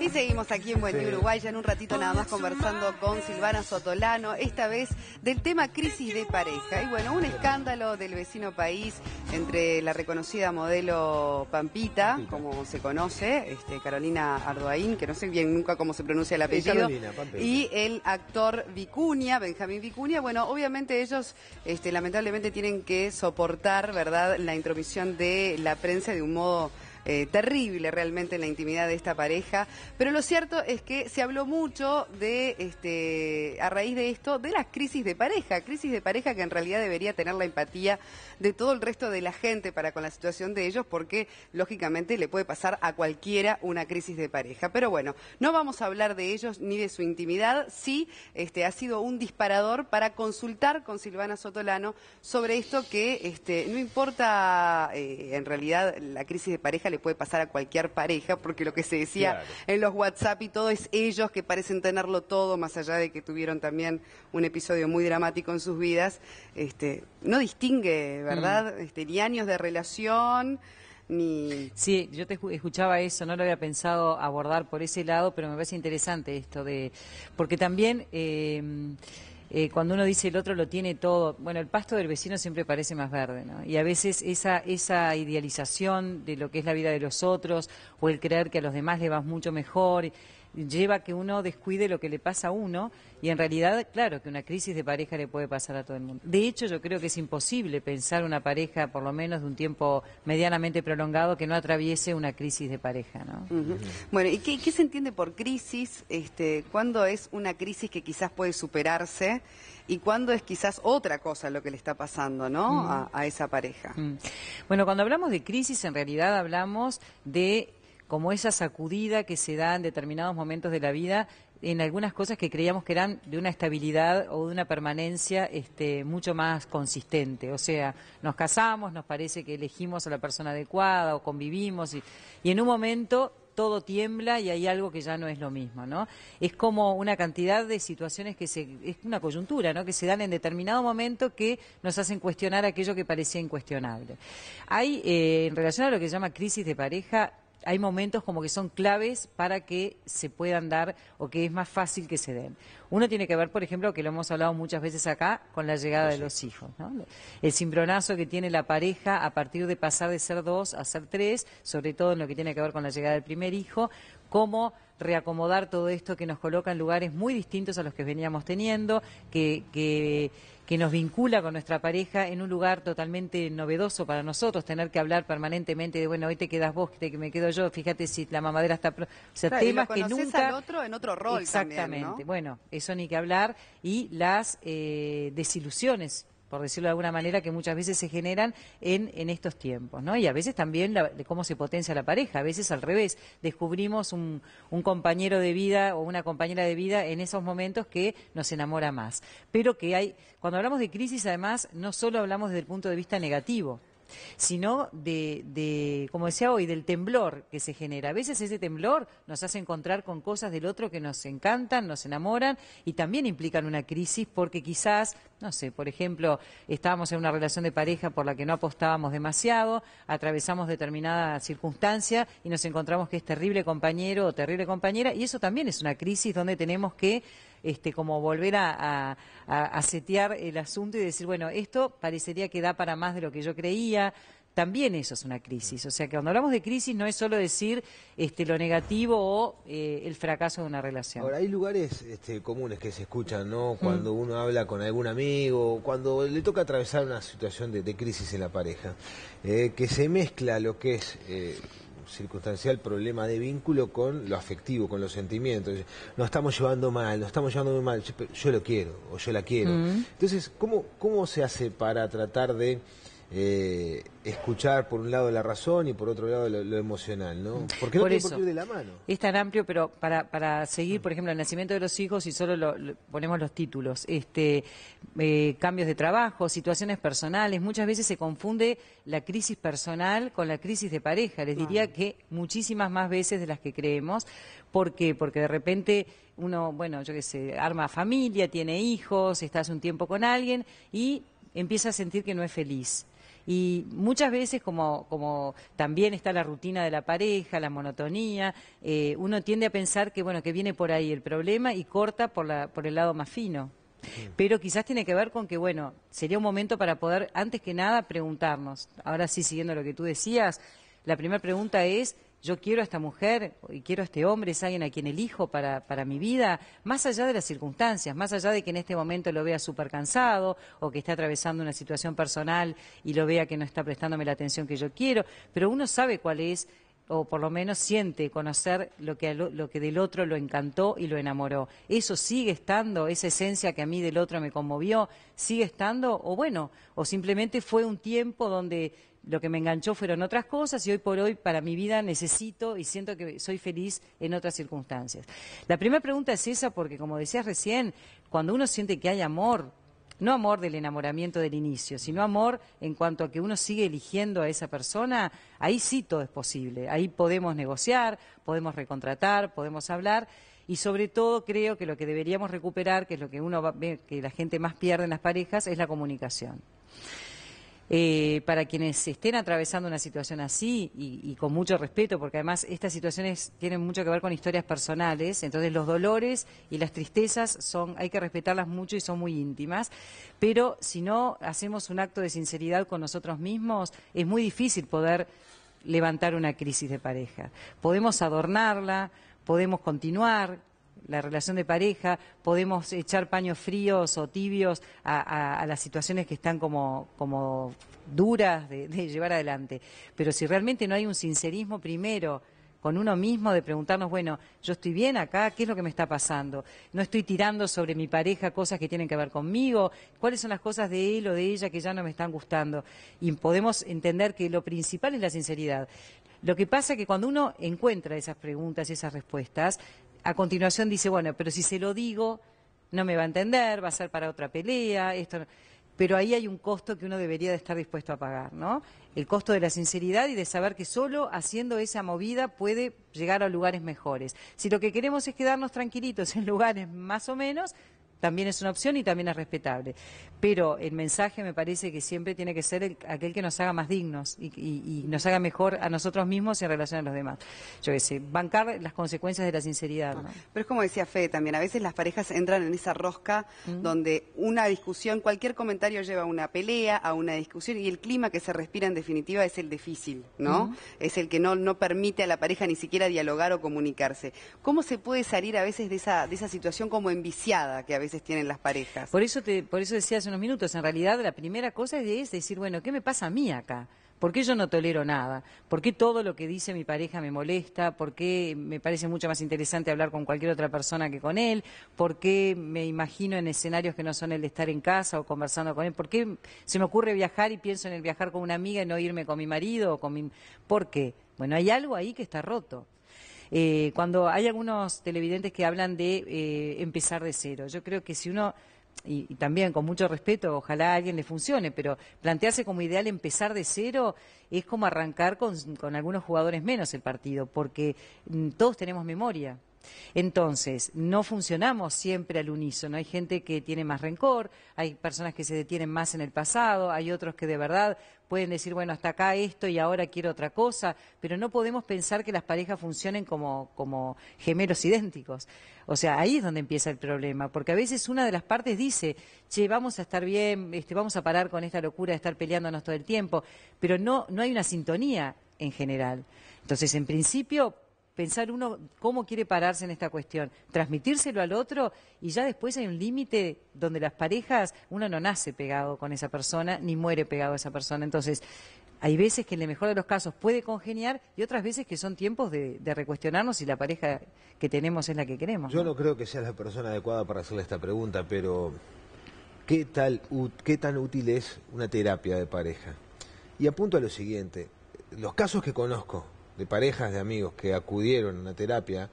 Y seguimos aquí en Buen Día Uruguay, ya en un ratito nada más conversando con Silvana Sotolano, esta vez del tema crisis de pareja. Y bueno, un escándalo del vecino país entre la reconocida modelo Pampita, como se conoce, Carolina Ardoaín, que no sé bien nunca cómo se pronuncia el apellido, y el actor Vicuña, Benjamín Vicuña. Bueno, obviamente ellos lamentablemente tienen que soportar, ¿verdad?, la intromisión de la prensa de un modo terrible realmente en la intimidad de esta pareja, pero lo cierto es que se habló mucho de, a raíz de esto, de las crisis de pareja que en realidad debería tener la empatía de todo el resto de la gente para con la situación de ellos, porque lógicamente le puede pasar a cualquiera una crisis de pareja. Pero bueno, no vamos a hablar de ellos ni de su intimidad, sí ha sido un disparador para consultar con Silvana Sotolano sobre esto que no importa en realidad la crisis de pareja le puede pasar a cualquier pareja, porque lo que se decía en los WhatsApp y todo es ellos que parecen tenerlo todo, más allá de que tuvieron también un episodio muy dramático en sus vidas, no distingue, ¿verdad? Ni años de relación, ni... Sí, yo te escuchaba eso, no lo había pensado abordar por ese lado, pero me parece interesante esto de... Porque también... cuando uno dice el otro lo tiene todo, bueno, el pasto del vecino siempre parece más verde, ¿no? Y a veces esa idealización de lo que es la vida de los otros, o el creer que a los demás le va mucho mejor, lleva a que uno descuide lo que le pasa a uno, y en realidad, claro, que una crisis de pareja le puede pasar a todo el mundo. De hecho, yo creo que es imposible pensar una pareja, por lo menos de un tiempo medianamente prolongado, que no atraviese una crisis de pareja, ¿no? Bueno, ¿y qué se entiende por crisis? ¿Cuándo es una crisis que quizás puede superarse? ¿Y cuándo es quizás otra cosa lo que le está pasando, ¿no? a esa pareja? Bueno, cuando hablamos de crisis, en realidad hablamos de como esa sacudida que se da en determinados momentos de la vida en algunas cosas que creíamos que eran de una estabilidad o de una permanencia mucho más consistente. O sea, nos casamos, nos parece que elegimos a la persona adecuada o convivimos y en un momento todo tiembla y hay algo que ya no es lo mismo, ¿no? Es como una cantidad de situaciones es una coyuntura, ¿no?, que se dan en determinado momento que nos hacen cuestionar aquello que parecía incuestionable. Hay, en relación a lo que se llama crisis de pareja, hay momentos como que son claves para que se puedan dar o que es más fácil que se den. Uno tiene que ver, por ejemplo, que lo hemos hablado muchas veces acá, con la llegada de los hijos, ¿no? El cimbronazo que tiene la pareja a partir de pasar de ser 2 a ser 3, sobre todo en lo que tiene que ver con la llegada del primer hijo, cómo reacomodar todo esto que nos coloca en lugares muy distintos a los que veníamos teniendo, que nos vincula con nuestra pareja en un lugar totalmente novedoso para nosotros, tener que hablar permanentemente de, bueno, hoy te quedas vos, que me quedo yo, fíjate si la mamadera está... O sea, claro, temas y lo que nunca... al otro en otro rol. Exactamente, también, ¿no? Bueno, eso ni que hablar, y las desilusiones, por decirlo de alguna manera, que muchas veces se generan en estos tiempos, ¿no? Y a veces también de cómo se potencia la pareja, a veces al revés, descubrimos un compañero de vida o una compañera de vida en esos momentos que nos enamora más. Pero que cuando hablamos de crisis, además, no solo hablamos desde el punto de vista negativo, sino como decía hoy, del temblor que se genera. A veces ese temblor nos hace encontrar con cosas del otro que nos encantan, nos enamoran y también implican una crisis porque quizás, no sé, por ejemplo, estábamos en una relación de pareja por la que no apostábamos demasiado, atravesamos determinada circunstancia y nos encontramos que es terrible compañero o terrible compañera, y eso también es una crisis donde tenemos que como volver a setear el asunto y decir, bueno, esto parecería que da para más de lo que yo creía. También eso es una crisis. O sea, que cuando hablamos de crisis no es solo decir lo negativo o el fracaso de una relación. Ahora, hay lugares comunes que se escuchan, ¿no? Cuando uno habla con algún amigo, cuando le toca atravesar una situación de crisis en la pareja, que se mezcla lo que es... circunstancial problema de vínculo con lo afectivo, con los sentimientos. Nos estamos llevando mal, nos estamos llevando muy mal, yo lo quiero o yo la quiero. Entonces, ¿cómo se hace para tratar de escuchar por un lado la razón y por otro lado lo emocional, ¿no? Porque no tiene por qué ir de la mano. Es tan amplio, pero para seguir, por ejemplo, el nacimiento de los hijos, y solo ponemos los títulos, cambios de trabajo, situaciones personales, muchas veces se confunde la crisis personal con la crisis de pareja. Les diría que muchísimas más veces de las que creemos. ¿Por qué? Porque de repente uno, bueno, yo qué sé, arma familia, tiene hijos, está hace un tiempo con alguien y empieza a sentir que no es feliz. Y muchas veces, como también está la rutina de la pareja, la monotonía, uno tiende a pensar que, bueno, que viene por ahí el problema y corta por el lado más fino. Pero quizás tiene que ver con que, bueno, sería un momento para poder, antes que nada, preguntarnos. Ahora sí, siguiendo lo que tú decías, la primera pregunta es: yo quiero a esta mujer y quiero a este hombre, es alguien a quien elijo para mi vida, más allá de las circunstancias, más allá de que en este momento lo vea súper cansado o que está atravesando una situación personal y lo vea que no está prestándome la atención que yo quiero, pero uno sabe cuál es, o por lo menos siente conocer lo que del otro lo encantó y lo enamoró. ¿Eso sigue estando, esa esencia que a mí del otro me conmovió, sigue estando? O bueno, o simplemente fue un tiempo donde lo que me enganchó fueron otras cosas y hoy por hoy para mi vida necesito y siento que soy feliz en otras circunstancias. La primera pregunta es esa porque, como decías recién, cuando uno siente que hay amor, no amor del enamoramiento del inicio, sino amor en cuanto a que uno sigue eligiendo a esa persona, ahí sí todo es posible. Ahí podemos negociar, podemos recontratar, podemos hablar. Y sobre todo creo que lo que deberíamos recuperar, que es lo que uno ve que la gente más pierde en las parejas, es la comunicación. Para quienes estén atravesando una situación así, y con mucho respeto, porque además estas situaciones tienen mucho que ver con historias personales, entonces los dolores y las tristezas hay que respetarlas mucho y son muy íntimas, pero si no hacemos un acto de sinceridad con nosotros mismos, es muy difícil poder levantar una crisis de pareja. Podemos adornarla, podemos continuar la relación de pareja, podemos echar paños fríos o tibios a las situaciones que están como duras de llevar adelante. Pero si realmente no hay un sincerismo primero con uno mismo de preguntarnos, bueno, yo estoy bien acá, ¿qué es lo que me está pasando? No estoy tirando sobre mi pareja cosas que tienen que ver conmigo, ¿cuáles son las cosas de él o de ella que ya no me están gustando? Y podemos entender que lo principal es la sinceridad. Lo que pasa es que cuando uno encuentra esas preguntas y esas respuestas, a continuación dice, bueno, pero si se lo digo, no me va a entender, va a ser para otra pelea, esto. Pero ahí hay un costo que uno debería de estar dispuesto a pagar, ¿no? El costo de la sinceridad y de saber que solo haciendo esa movida puede llegar a lugares mejores. Si lo que queremos es quedarnos tranquilitos en lugares más o menos, también es una opción y también es respetable. Pero el mensaje me parece que siempre tiene que ser aquel que nos haga más dignos y nos haga mejor a nosotros mismos y en relación a los demás. Yo qué sé, bancar las consecuencias de la sinceridad, ¿no? Pero es como decía Fede también, a veces las parejas entran en esa rosca donde una discusión, cualquier comentario lleva a una pelea, a una discusión, y el clima que se respira en definitiva es el difícil, ¿no? Es el que no permite a la pareja ni siquiera dialogar o comunicarse. ¿Cómo se puede salir a veces de esa situación como enviciada que a veces tienen las parejas? Por eso decía hace unos minutos, en realidad la primera cosa es decir, bueno, ¿qué me pasa a mí acá? ¿Por qué yo no tolero nada? ¿Por qué todo lo que dice mi pareja me molesta? ¿Por qué me parece mucho más interesante hablar con cualquier otra persona que con él? ¿Por qué me imagino en escenarios que no son el de estar en casa o conversando con él? ¿Por qué se me ocurre viajar y pienso en el viajar con una amiga y no irme con mi marido o con mi... ¿Por qué? Bueno, hay algo ahí que está roto. Cuando hay algunos televidentes que hablan de empezar de cero, yo creo que si uno... Y también con mucho respeto, ojalá a alguien le funcione, pero plantearse como ideal empezar de cero es como arrancar con algunos jugadores menos el partido, porque todos tenemos memoria. Entonces, no funcionamos siempre al unísono. Hay gente que tiene más rencor, hay personas que se detienen más en el pasado, hay otros que de verdad pueden decir, bueno, hasta acá esto y ahora quiero otra cosa, pero no podemos pensar que las parejas funcionen como gemelos idénticos. O sea, ahí es donde empieza el problema, porque a veces una de las partes dice, che, vamos a estar bien, vamos a parar con esta locura de estar peleándonos todo el tiempo, pero no hay una sintonía en general. Entonces, en principio, pensar uno cómo quiere pararse en esta cuestión, transmitírselo al otro y ya después hay un límite donde las parejas, uno no nace pegado con esa persona ni muere pegado a esa persona. Entonces, hay veces que en el mejor de los casos puede congeniar y otras veces que son tiempos de recuestionarnos si la pareja que tenemos es la que queremos. Yo no creo que sea la persona adecuada para hacerle esta pregunta, pero ¿qué tan útil es una terapia de pareja? Y apunto a lo siguiente, los casos que conozco de parejas, de amigos que acudieron a una terapia,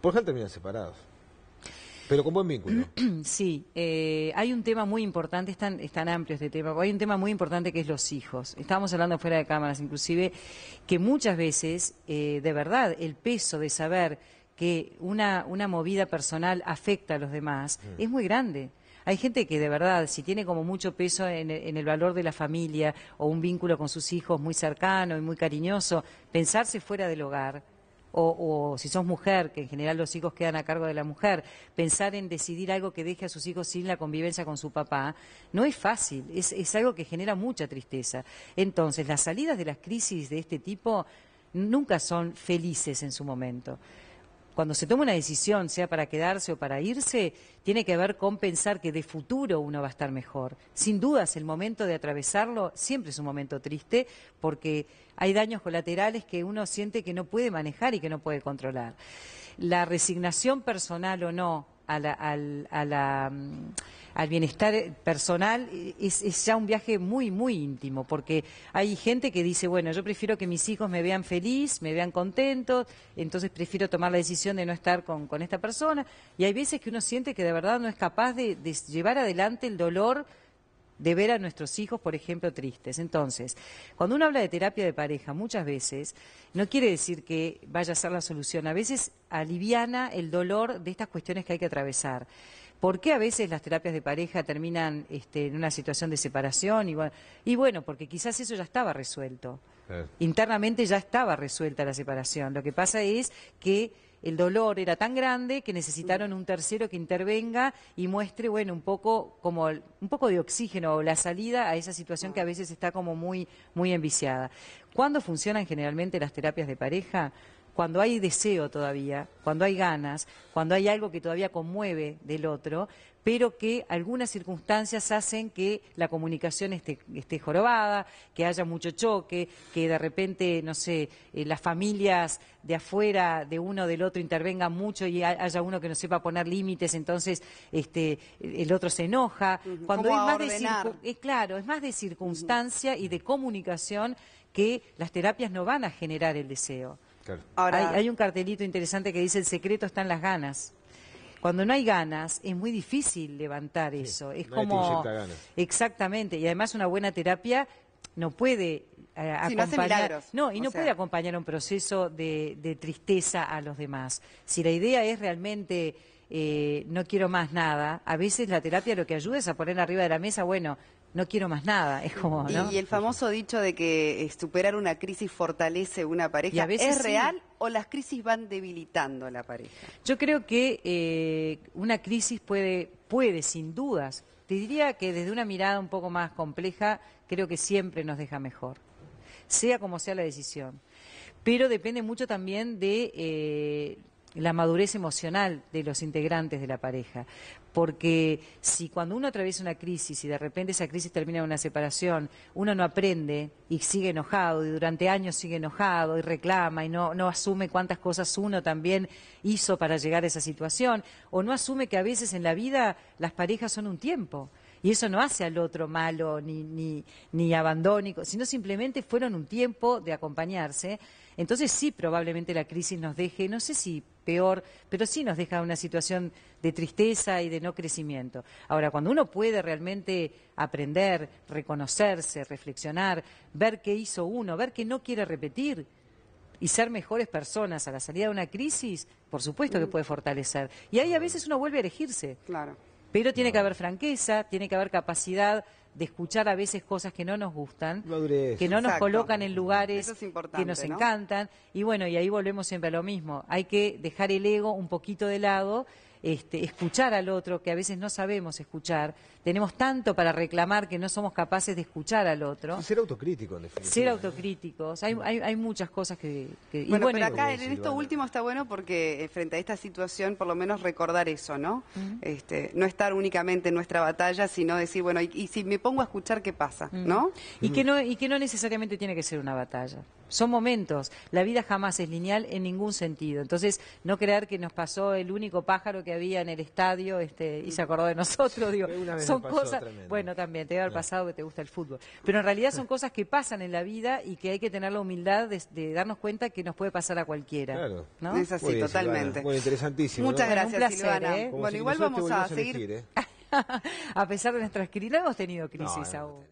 por ejemplo terminan separados, pero con buen vínculo. Sí, hay un tema muy importante, es tan amplio este tema, hay un tema muy importante que es los hijos. Estábamos hablando fuera de cámaras, inclusive, que muchas veces, de verdad, el peso de saber que una movida personal afecta a los demás es muy grande. Hay gente que de verdad, si tiene como mucho peso en el valor de la familia o un vínculo con sus hijos muy cercano y muy cariñoso, pensarse fuera del hogar, o si sos mujer, que en general los hijos quedan a cargo de la mujer, pensar en decidir algo que deje a sus hijos sin la convivencia con su papá, no es fácil, es algo que genera mucha tristeza. Entonces, las salidas de las crisis de este tipo nunca son felices en su momento. Cuando se toma una decisión, sea para quedarse o para irse, tiene que ver con pensar que de futuro uno va a estar mejor. Sin dudas, el momento de atravesarlo siempre es un momento triste porque hay daños colaterales que uno siente que no puede manejar y que no puede controlar. La resignación personal o no al bienestar personal es ya un viaje muy, muy íntimo, porque hay gente que dice, bueno, yo prefiero que mis hijos me vean feliz, me vean contentos, entonces prefiero tomar la decisión de no estar con esta persona, y hay veces que uno siente que de verdad no es capaz de llevar adelante el dolor de ver a nuestros hijos, por ejemplo, tristes. Entonces, cuando uno habla de terapia de pareja, muchas veces no quiere decir que vaya a ser la solución. A veces aliviana el dolor de estas cuestiones que hay que atravesar. ¿Por qué a veces las terapias de pareja terminan en una situación de separación? Y bueno, porque quizás eso ya estaba resuelto. Internamente ya estaba resuelta la separación. Lo que pasa es que el dolor era tan grande que necesitaron un tercero que intervenga y muestre, bueno, un poco de oxígeno o la salida a esa situación que a veces está como muy, muy enviciada. ¿Cuándo funcionan generalmente las terapias de pareja? Cuando hay deseo todavía, cuando hay ganas, cuando hay algo que todavía conmueve del otro, pero que algunas circunstancias hacen que la comunicación esté jorobada, que haya mucho choque, que de repente, no sé, las familias de afuera de uno o del otro intervengan mucho y haya uno que no sepa poner límites, entonces el otro se enoja. Cuando es más claro, es más de circunstancia y de comunicación que las terapias no van a generar el deseo. Claro. Ahora, Hay un cartelito interesante que dice: el secreto está en las ganas. Cuando no hay ganas es muy difícil levantar eso. Es como exactamente, y además una buena terapia no puede acompañar, no puede acompañar un proceso de tristeza a los demás. Si la idea es realmente no quiero más nada, a veces la terapia lo que ayuda es a poner arriba de la mesa, bueno, no quiero más nada, es como, ¿no? Y el famoso dicho de que superar una crisis fortalece una pareja, ¿es real o las crisis van debilitando a la pareja? Yo creo que una crisis puede sin dudas, te diría que desde una mirada un poco más compleja, creo que siempre nos deja mejor, sea como sea la decisión. Pero depende mucho también de la madurez emocional de los integrantes de la pareja. Porque si cuando uno atraviesa una crisis y de repente esa crisis termina en una separación, uno no aprende y sigue enojado y durante años sigue enojado y reclama y no asume cuántas cosas uno también hizo para llegar a esa situación, o no asume que a veces en la vida las parejas son un tiempo. Y eso no hace al otro malo ni abandónico, sino simplemente fueron un tiempo de acompañarse. Entonces sí, probablemente la crisis nos deje, no sé si peor, pero sí nos deja una situación de tristeza y de no crecimiento. Ahora, cuando uno puede realmente aprender, reconocerse, reflexionar, ver qué hizo uno, ver qué no quiere repetir y ser mejores personas a la salida de una crisis, por supuesto que puede fortalecer. Y ahí a veces uno vuelve a elegirse. Claro. Pero tiene que haber franqueza, tiene que haber capacidad de escuchar a veces cosas que no nos gustan, que no nos colocan en lugares que nos encantan. Y bueno, y ahí volvemos siempre a lo mismo. Hay que dejar el ego un poquito de lado, escuchar al otro, que a veces no sabemos escuchar. Tenemos tanto para reclamar que no somos capaces de escuchar al otro. Y ser autocrítico, en definitiva. Ser autocríticos. Hay muchas cosas que bueno, pero acá en esto último está bueno porque frente a esta situación, por lo menos recordar eso, ¿no? No estar únicamente en nuestra batalla, sino decir, bueno, y si me pongo a escuchar, ¿qué pasa? ¿No? Y que no necesariamente tiene que ser una batalla. Son momentos. La vida jamás es lineal en ningún sentido. Entonces, no creer que nos pasó el único pájaro que había en el estadio y se acordó de nosotros. Digo, son cosas. Bueno, también te debe haber pasado que te gusta el fútbol. Pero en realidad son cosas que pasan en la vida y que hay que tener la humildad de darnos cuenta que nos puede pasar a cualquiera. Claro. ¿No? Es así, totalmente. Bueno, interesantísimo. Muchas gracias, un placer, Silvana. Bueno, igual vamos a seguir. A pesar de nuestras crisis, no hemos tenido crisis aún.